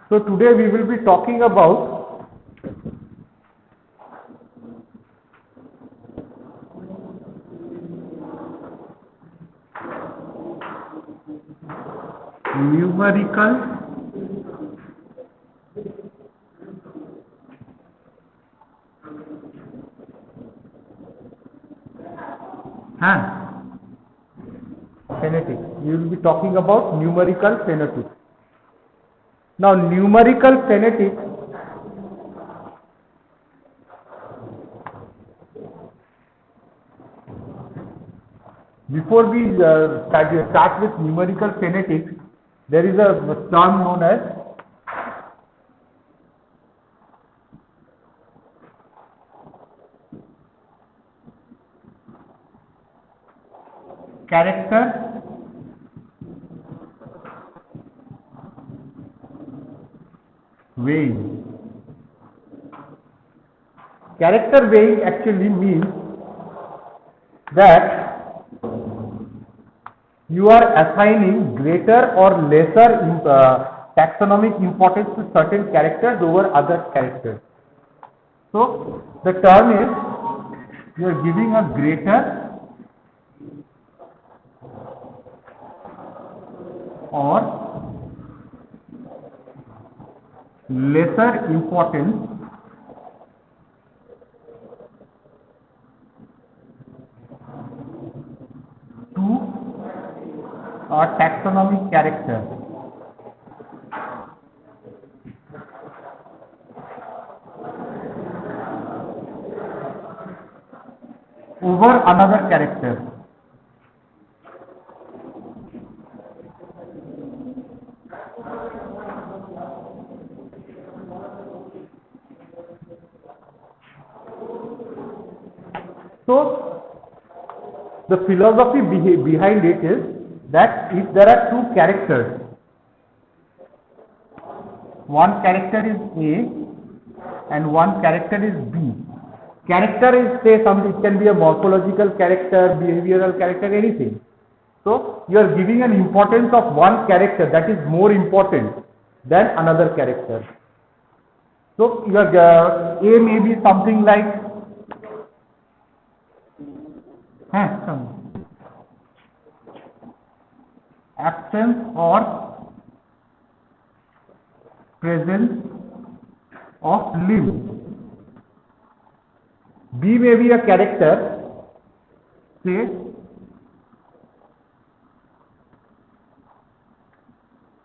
So today we will be talking about numerical and phonetics. We will be talking about numerical phonetics. Now numerical phonetics before we start with numerical phonetics, there is a term known as character weighing. Character weighing actually means that you are assigning greater or lesser taxonomic importance to certain characters over other characters. So the term is you are giving a greater or lesser importance to a taxonomic character over another character. So the philosophy behind it is that if there are two characters, one character is A and one character is B. Character is, say, something, it can be a morphological character, behavioral character, anything. So you are giving an importance of one character that is more important than another character. So your A may be something like absence or presence of limbs. B may be a character, say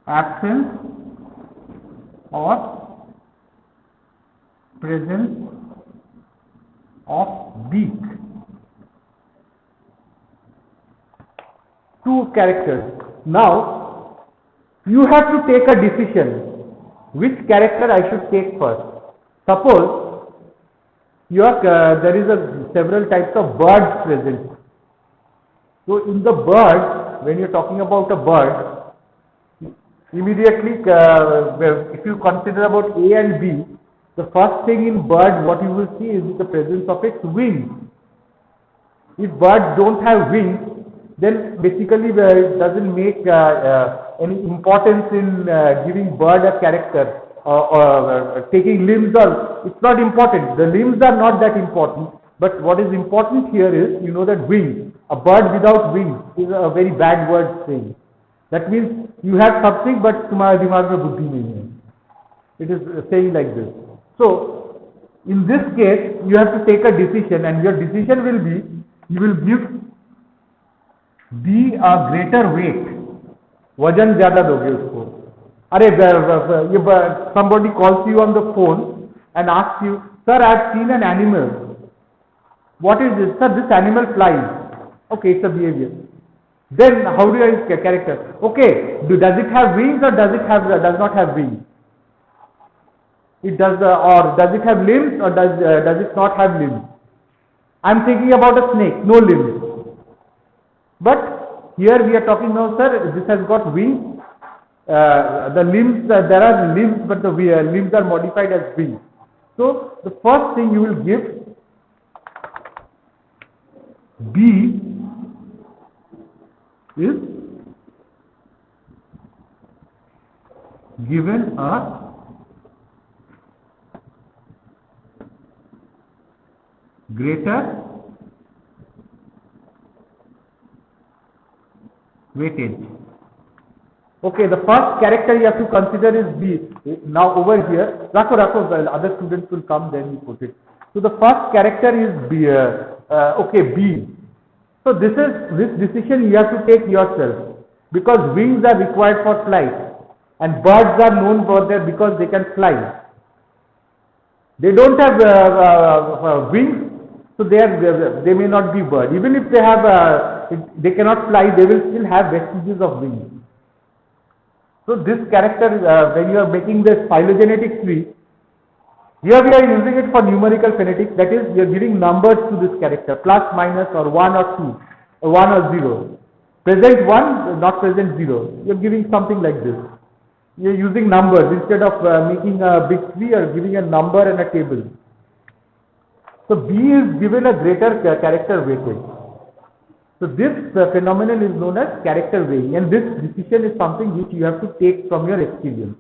absence or presence of beak. Two characters. Now you have to take a decision which character I should take first. Suppose there is several types of birds present. So in the bird, when you are talking about a bird, immediately if you consider about A and B, the first thing in bird what you will see is the presence of its wings. If birds don't have wings, then basically it doesn't make any importance in giving bird a character or taking limbs. It's not important. The limbs are not that important. But what is important here is, you know, that wings. A bird without wings is a very bad word saying. That means you have something but तुम्हारे दिमाग में बुद्धि नहीं है. It is saying like this. So in this case you have to take a decision, and your decision will be, you will give B a greater weight. वजन ज्यादा दोगे उसको. अरे somebody calls you on the phone and asks you, sir, I have seen an animal. What is this? Sir, this animal flies. Okay, it's a behavior. Then how do I character? Okay, does it have wings or does not have wings? It does, or does it have limbs or does it not have limbs? I am thinking about a snake, no limbs. But here we are talking now, sir, this has got wings. The limbs, there are limbs, but the limbs are modified as wings. So the first thing you will give B is given a greater weightage. Okay, the first character you have to consider is B. Now over here, Rako, the other students will come, then you put it. So the first character is B. Okay, B. So this decision you have to take yourself, because wings are required for flight, and birds are known for that because they can fly. They don't have wings, so they may not be bird. Even if they have, they cannot fly, they will still have vestiges of wings. So this character, when you are making this phylogenetic tree, here we are using it for numerical phonetics. That is, you are giving numbers to this character, plus, minus, or 1 or 2, or 1 or 0. Present 1, not present 0. You are giving something like this. You are using numbers instead of making a big tree, or giving a number and a table. So B is given a greater character weightage. So this phenomenon is known as character weighing, and this decision is something which you have to take from your experience,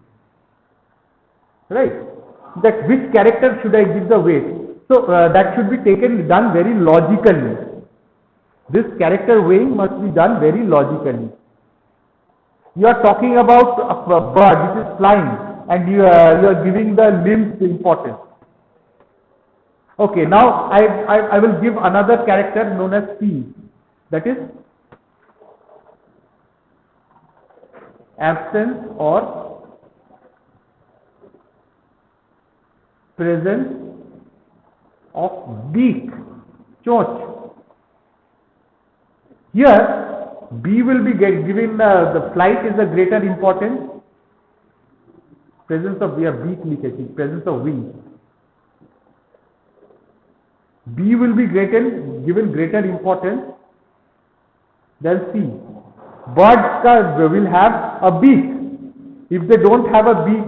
right? That which character should I give the weight? So that should be done very logically. This character weighing must be done very logically. You are talking about a bird which is flying, and you are giving the limbs importance. Okay, now I will give another character known as P. That is absence or presence of beak, chonch. Here B will be given the flight is a greater importance. Presence of beak, presence of wings. B will be given greater importance than C. Birds will have a beak. If they don't have a beak,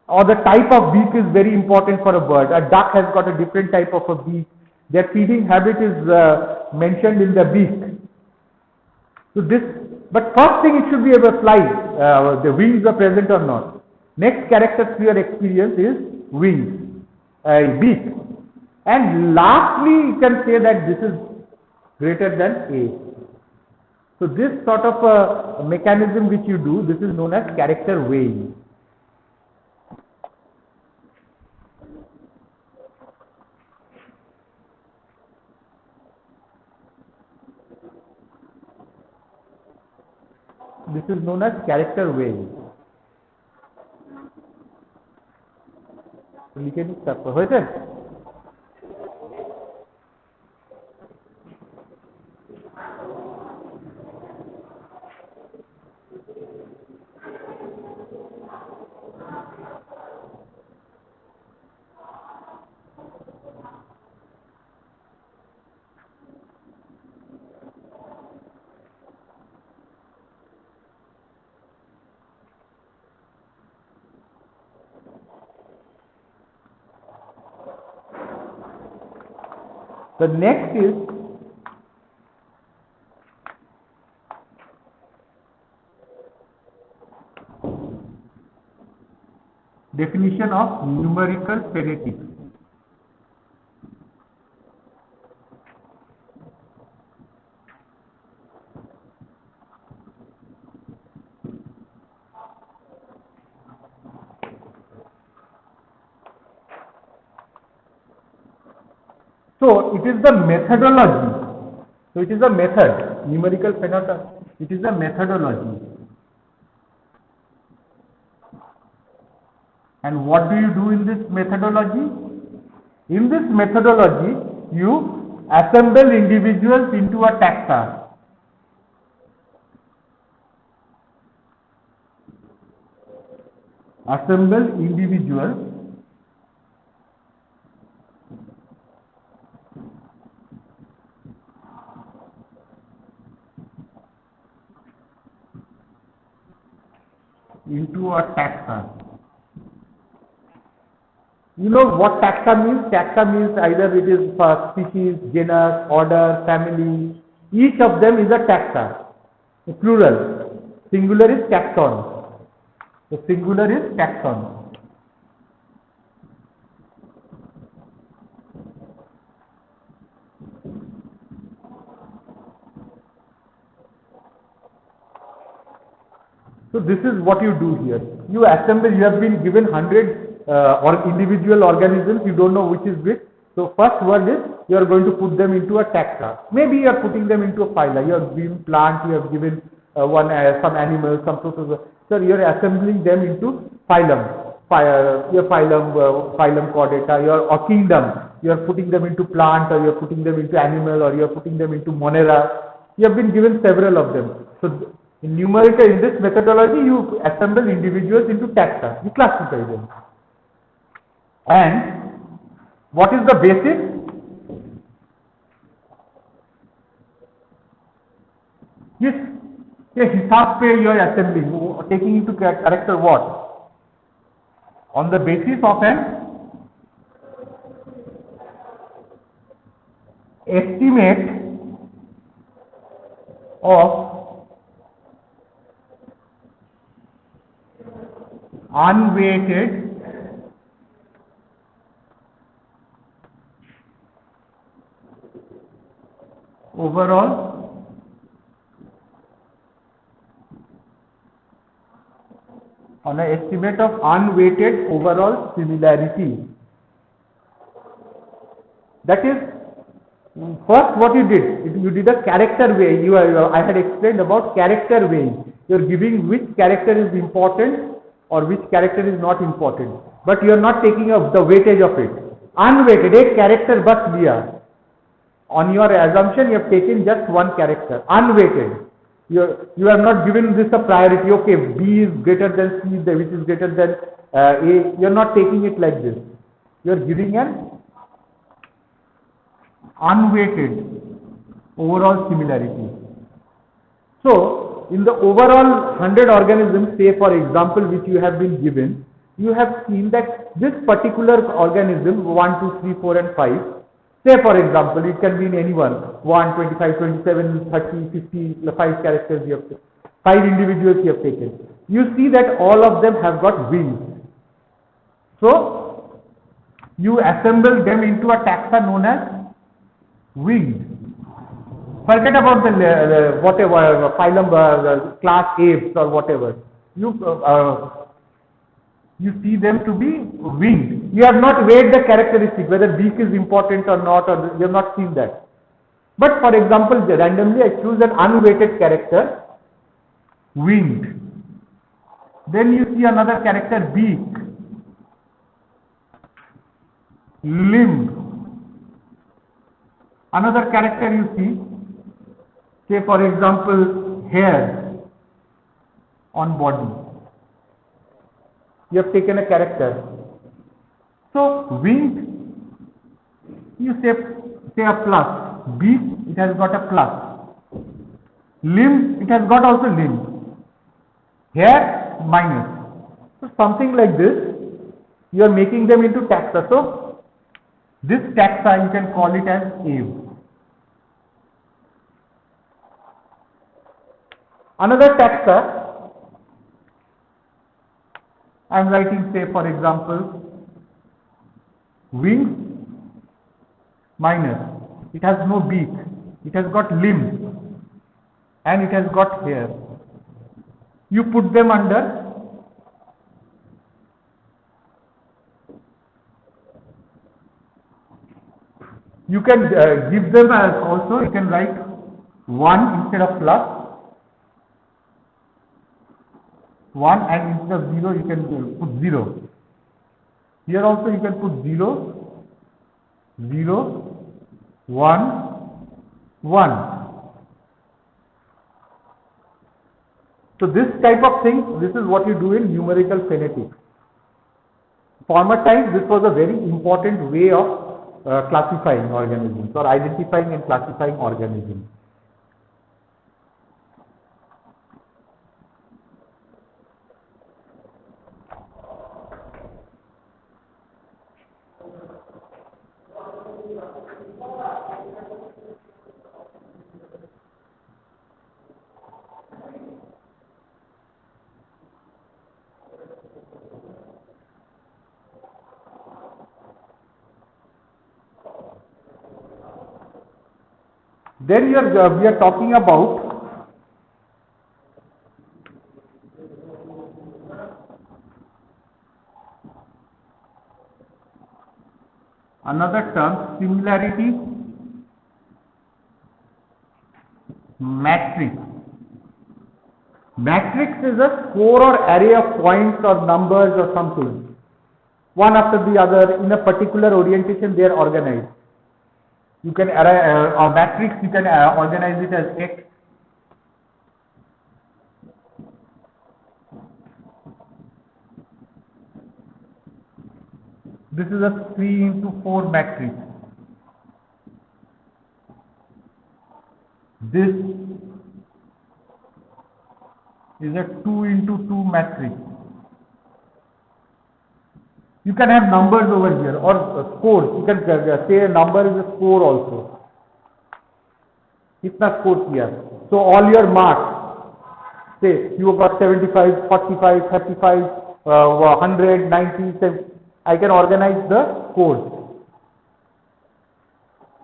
or the type of beak is very important for a bird. A duck has got a different type of a beak. Their feeding habit is mentioned in the beak. So but first thing, it should be able to fly. The wings are present or not. Next character to your experience is wings, beak. And lastly, you can say that this is greater than A. So this sort of a mechanism which you do, this is known as character weighing. This is known as character weighing. লিখে নিন তারপর হয়েছে? The next is definition of numerical phonetics. So it is the methodology. So it is a method, numerical phenotype. It is a methodology. And what do you do in this methodology? In this methodology, you assemble individuals into a taxa. Assemble individuals into a taxa. You know what taxa means? Taxa means either it is for species, genus, order, family. Each of them is a taxa. Plural. Singular is taxon. The singular is taxon. So this is what you do here. You assemble, you have been given 100 or individual organisms, you don't know which is which. So first word is, you are going to put them into a taxa. Maybe you are putting them into a phyla. You have given plant, you have given some animals, some protozoa. So you are assembling them into phylum. Your phylum chordata, or kingdom. You are putting them into plant, or you are putting them into animal, or you are putting them into monera. You have been given several of them. So in numerical, in this methodology, you assemble individuals into taxa. You classify them. And what is the basis? Yes, a hisab pe you are assembling, taking into character what? On the basis of an estimate of unweighted overall on an estimate of unweighted overall similarity. That is, first what you did a character weighing. I had explained about character weighing. You are giving which character is important or which character is not important. But you are not taking up the weightage of it. Unweighted, एक character बस लिया. On your assumption, you have taken just one character. Unweighted. You have not given this a priority. Okay, B is greater than C, which is greater than A. You are not taking it like this. You are giving an unweighted overall similarity. So, in the overall 100 organisms, say for example, which you have been given, you have seen that this particular organism, 1, 2, 3, 4 and 5, say for example, it can be in anyone, 1, 25, 27, 30, 50, 5 characters you have taken, 5 individuals you have taken. You see that all of them have got wings. So, you assemble them into a taxa known as winged. Forget about the whatever, phylum, class apes or whatever. You see them to be winged. You have not weighed the characteristic, whether beak is important or not, or you have not seen that. But for example, randomly I choose an unweighted character, winged. Then you see another character, beak, limb. Another character you see, say for example, hair on body. You have taken a character. So, winged, you say a plus. Beak, it has got a plus. Limb, it has got also limb. Hair, minus. So, something like this, you are making them into taxa. So, this taxa you can call it as ave. Another taxa, I am writing, say for example, wings minus, it has no beak, it has got limbs and it has got hair. You put them under you can give them as also, you can write 1 instead of plus 1 and instead of 0 you can put 0. Here also you can put 0, 0, 1, 1. So this type of thing, this is what you do in numerical phonetics. Former times this was a very important way of classifying organisms or identifying and classifying organisms. Then we are talking about another term, similarity matrix. Matrix is a score or array of points or numbers or something, one after the other in a particular orientation. They are organized. You can a matrix, you can organize it as X. This is a 3 into 4 matrix. This is a 2 into 2 matrix. You can have numbers over here or scores. You can say a number is a score also. Kitna score kiya? So all your marks, say you got 75, 45, 35, 100, 90, I can organize the scores.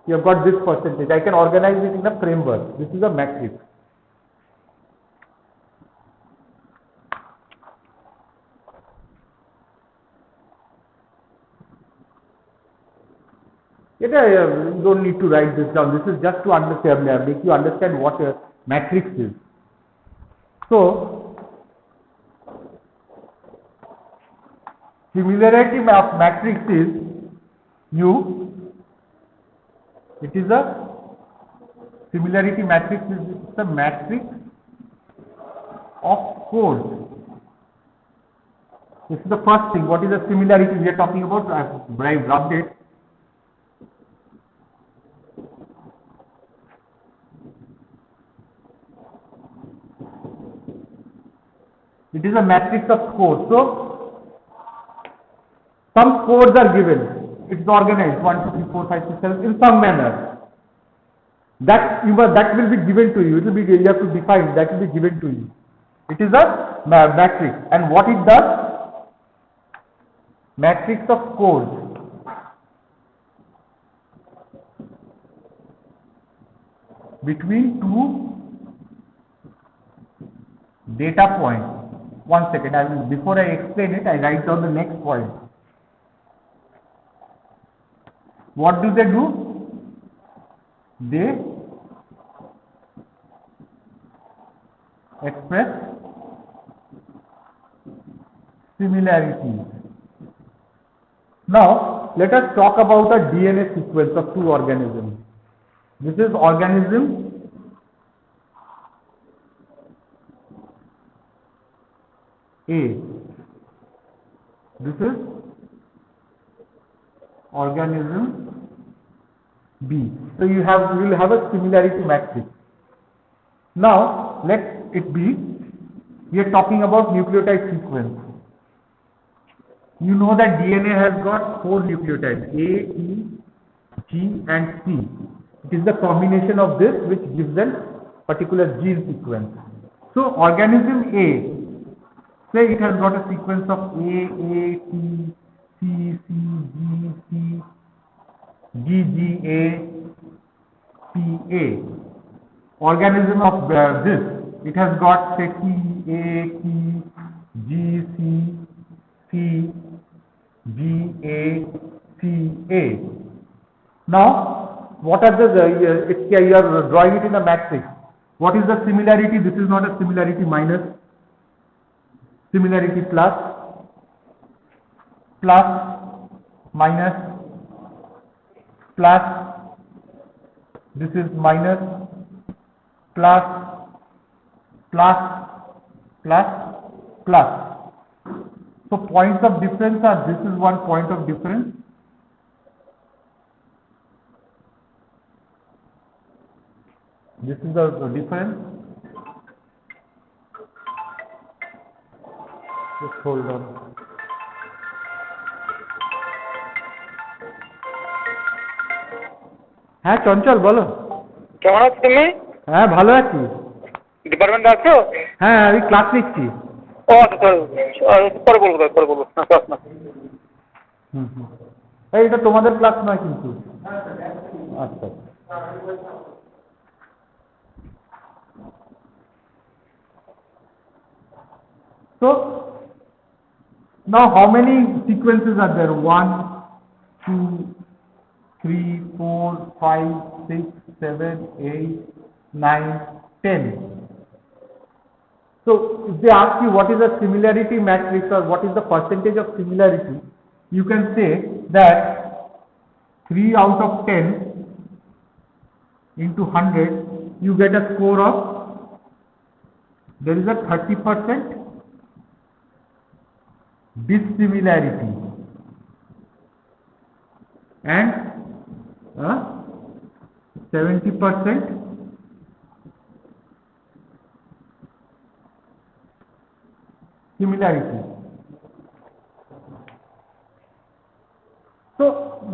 You have got this percentage. I can organize it in a framework. This is a matrix. You don't need to write this down. This is just to understand, make you understand what a matrix is. So, similarity of matrix is it is a similarity matrix is the matrix of scores. This is the first thing. What is the similarity we are talking about? I have rubbed it. It is a matrix of scores. So, some scores are given. It's organized 1, 2, 3, 4, 5, 6, 7 in some manner. That will be given to you. It will be, you have to define. That will be given to you. It is a matrix. And what it does? Matrix of scores. Between two data points. 1 second, before I explain it, I write down the next point. What do? They express similarities. Now, let us talk about a DNA sequence of two organisms. This is organism A. This is organism B. So you will have a similarity matrix. Now let it be, we are talking about nucleotide sequence. You know that DNA has got 4 nucleotides, A, E, G and C. It is the combination of this which gives a particular gene sequence. So organism A, say it has got a sequence of A, T, C, C, G, G, A, C, A. Organism of this, it has got say T, A, T, G, C, G, A, C, A. Now, what are you are drawing it in a matrix. What is the similarity? This is not a similarity minus. Similarity plus, minus, plus, this is minus, plus, plus. So points of difference are, this is one point of difference. This is the difference. Just hold on. হ্যাঁ চঞ্চল বলো। কেমন আছো তুমি? হ্যাঁ ভালো আছি। ডিপার্টমেন্টে আছো? হ্যাঁ আমি ক্লাস নিচ্ছি। ও আচ্ছা, পরে বলবো না। এটা তোমাদের ক্লাস নয় কিন্তু। আচ্ছা। So, now how many sequences are there? 1, 2, 3, 4, 5, 6, 7, 8, 9, 10. So if they ask you what is the similarity matrix or what is the percentage of similarity, you can say that 3 out of 10 into 100, you get a score of, there is a 30% dissimilarity and 70% similarity. So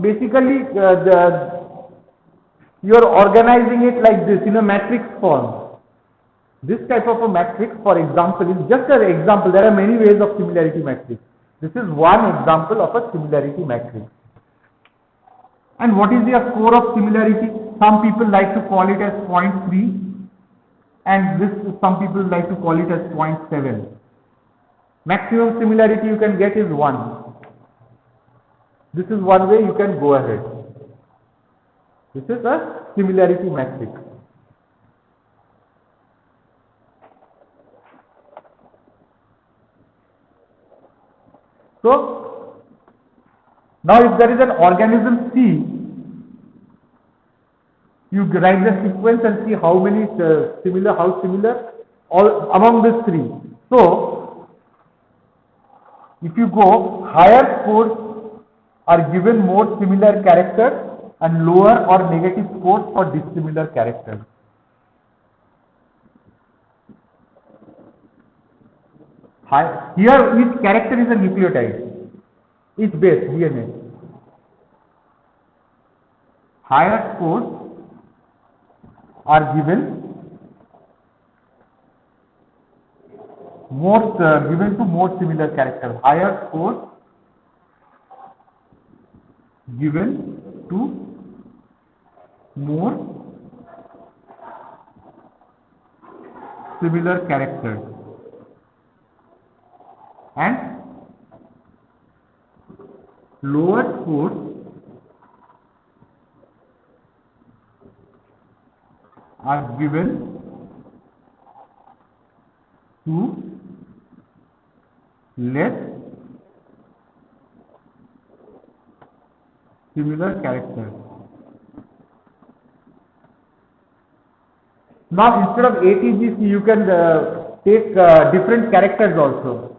basically you are organizing it like this in a matrix form. This type of a matrix, for example, is just an example. There are many ways of similarity matrix. This is one example of a similarity matrix. And what is the score of similarity? Some people like to call it as 0.3 and some people like to call it as 0.7. Maximum similarity you can get is 1. This is one way you can go ahead. This is a similarity matrix. So, now if there is an organism C, you write the sequence and see how many how similar all among these three. So, if you go, higher scores are given more similar characters and lower or negative scores for dissimilar characters. Here each character is a nucleotide, each base DNA. Higher scores are given given to more similar characters. Higher scores given to more similar characters and lower scores are given to less similar characters. Now instead of ATGC you can take different characters also.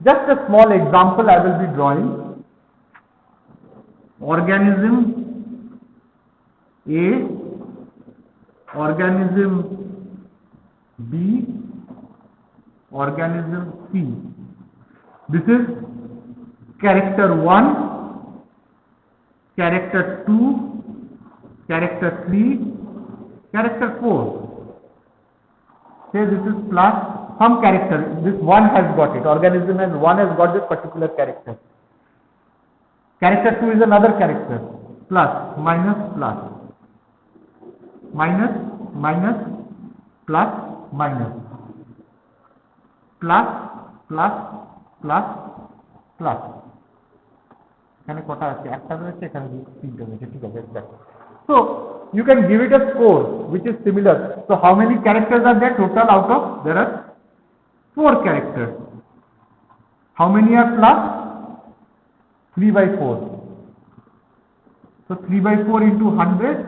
Just a small example I will be drawing. Organism A, organism B, organism C. This is character 1, character 2, character 3, character 4. Say this is plus some character, this one has got it, organism has one has got this particular character. Character 2 is another character, plus, minus, plus, minus, minus, plus, minus, plus, plus, plus, plus. এখানে কটা আছে একটা রয়েছে এখানে তিনটা রয়েছে ঠিক আছে so you can give it a score which is similar. So how many characters are there total out of there are 4 characters. How many are plus? 3 by 4. So 3 by 4 into 100,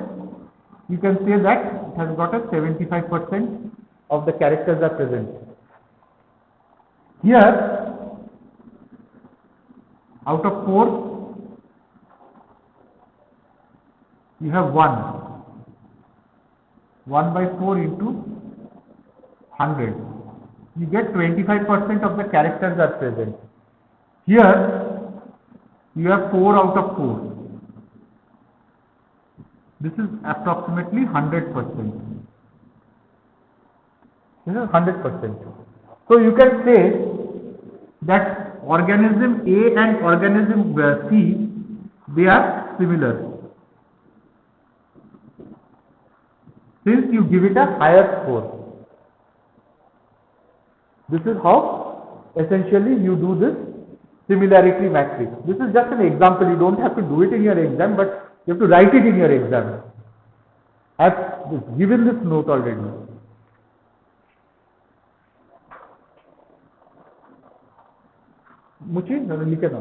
you can say that it has got a 75% of the characters are present. Here, out of 4, you have 1. 1 by 4 into 100. You get 25% of the characters are present. Here, you have 4 out of 4. This is approximately 100%. This is 100%. So you can say that organism A and organism C, they are similar. Since you give it a higher score. This is how essentially you do this similarity matrix. This is just an example. You don't have to do it in your exam, but you have to write it in your exam. I've given this note already. मुझे लिखे ना.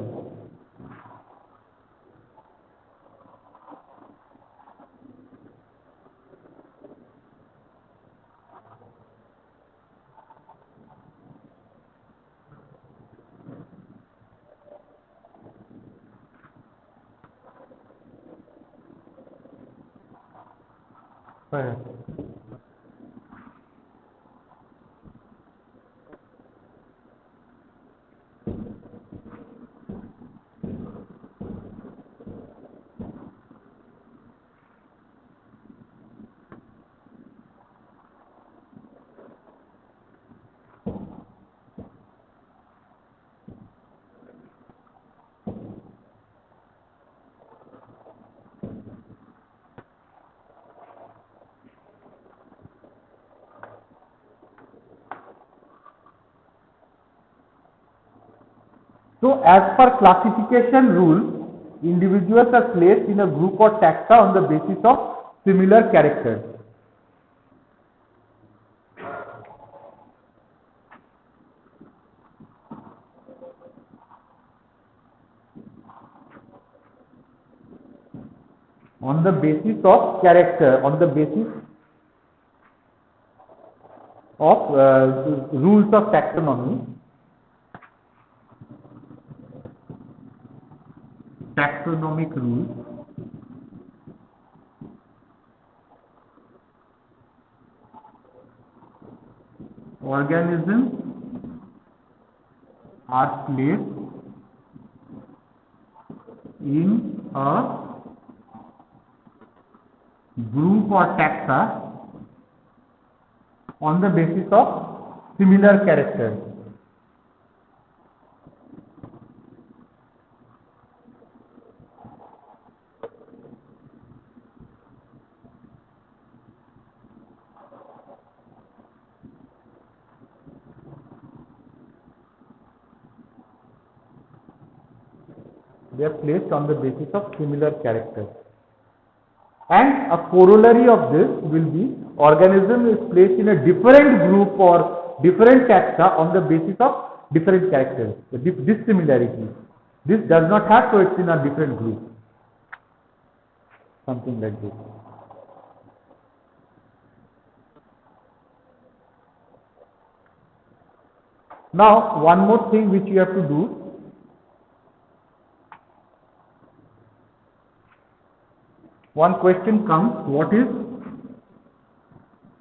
So, as per classification rule, individuals are placed in a group or taxa on the basis of similar characters. On the basis of character, on the basis of rules of taxonomy. Taxonomic rules. Organisms are placed in a group or taxa on the basis of similar characters. They are placed on the basis of similar characters. And a corollary of this will be organism is placed in a different group or different taxa on the basis of different characters, dissimilarity. This does not have, so it's in a different group. Something like this. Now, one more thing which you have to do. One question comes, what is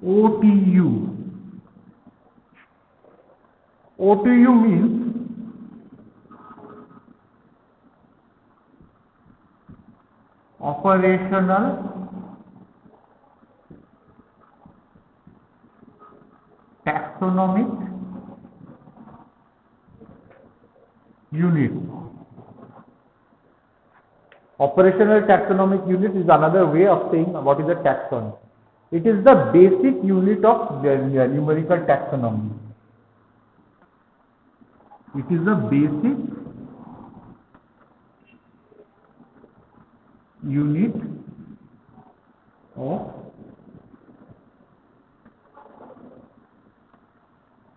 OTU? OTU means operational taxonomic unit. Operational taxonomic unit is another way of saying what is a taxon. It is the basic unit of numerical taxonomy. It is the basic unit of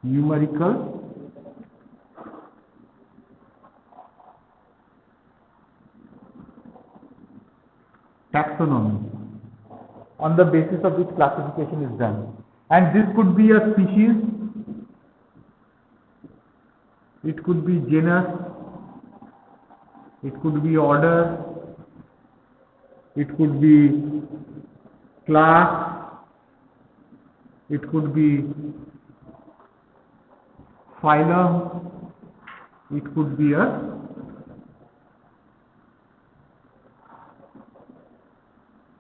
numerical taxonomy, on the basis of which classification is done. And this could be a species, it could be genus, it could be order, it could be class, it could be phylum, it could be a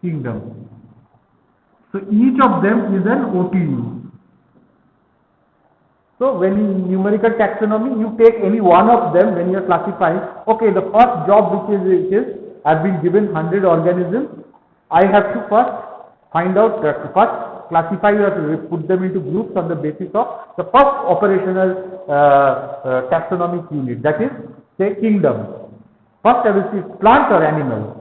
kingdom. So each of them is an OTU. So when in numerical taxonomy, you take any one of them when you are classifying. Okay, the first job which is I've been given 100 organisms. I have to first find out, first classify or put them into groups on the basis of the first operational taxonomic unit, that is say kingdom. First I will see plant or animal.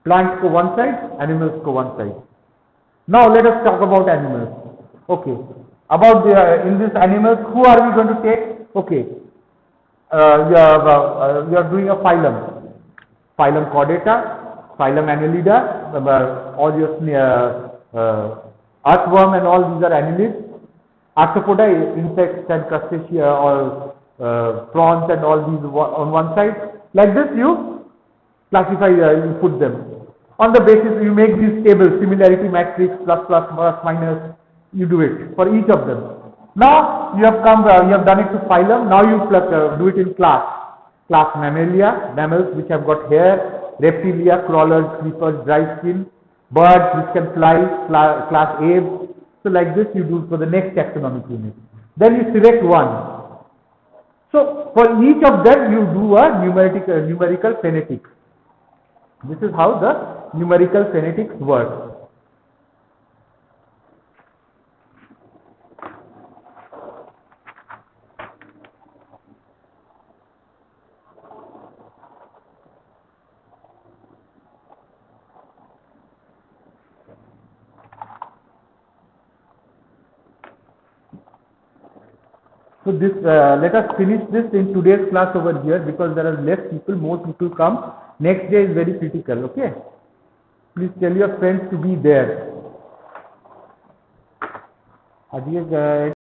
Plants go one side, animals go one side. Now let us talk about animals. Okay. About in these animals, who are we going to take? Okay. You are doing a phylum. Phylum Chordata, phylum Annelida, all your earthworm and all these are annelids. Arthropoda, insects and crustacea or prawns and all these on one side. Like this you classify, you put them. On the basis you make these tables, similarity matrix, plus, minus, you do it for each of them. Now you have you have done it to phylum, now you do it in class. Class Mammalia, mammals which have got hair, reptilia, crawlers, creepers, dry skin, birds which can fly, class apes. So like this you do for the next taxonomic unit. Then you select one. So for each of them you do a numerical phonetics. This is how the numerical phonetics works. So this, let us finish this in today's class over here because there are less people, more people come. Next day is very critical, okay? Please tell your friends to be there.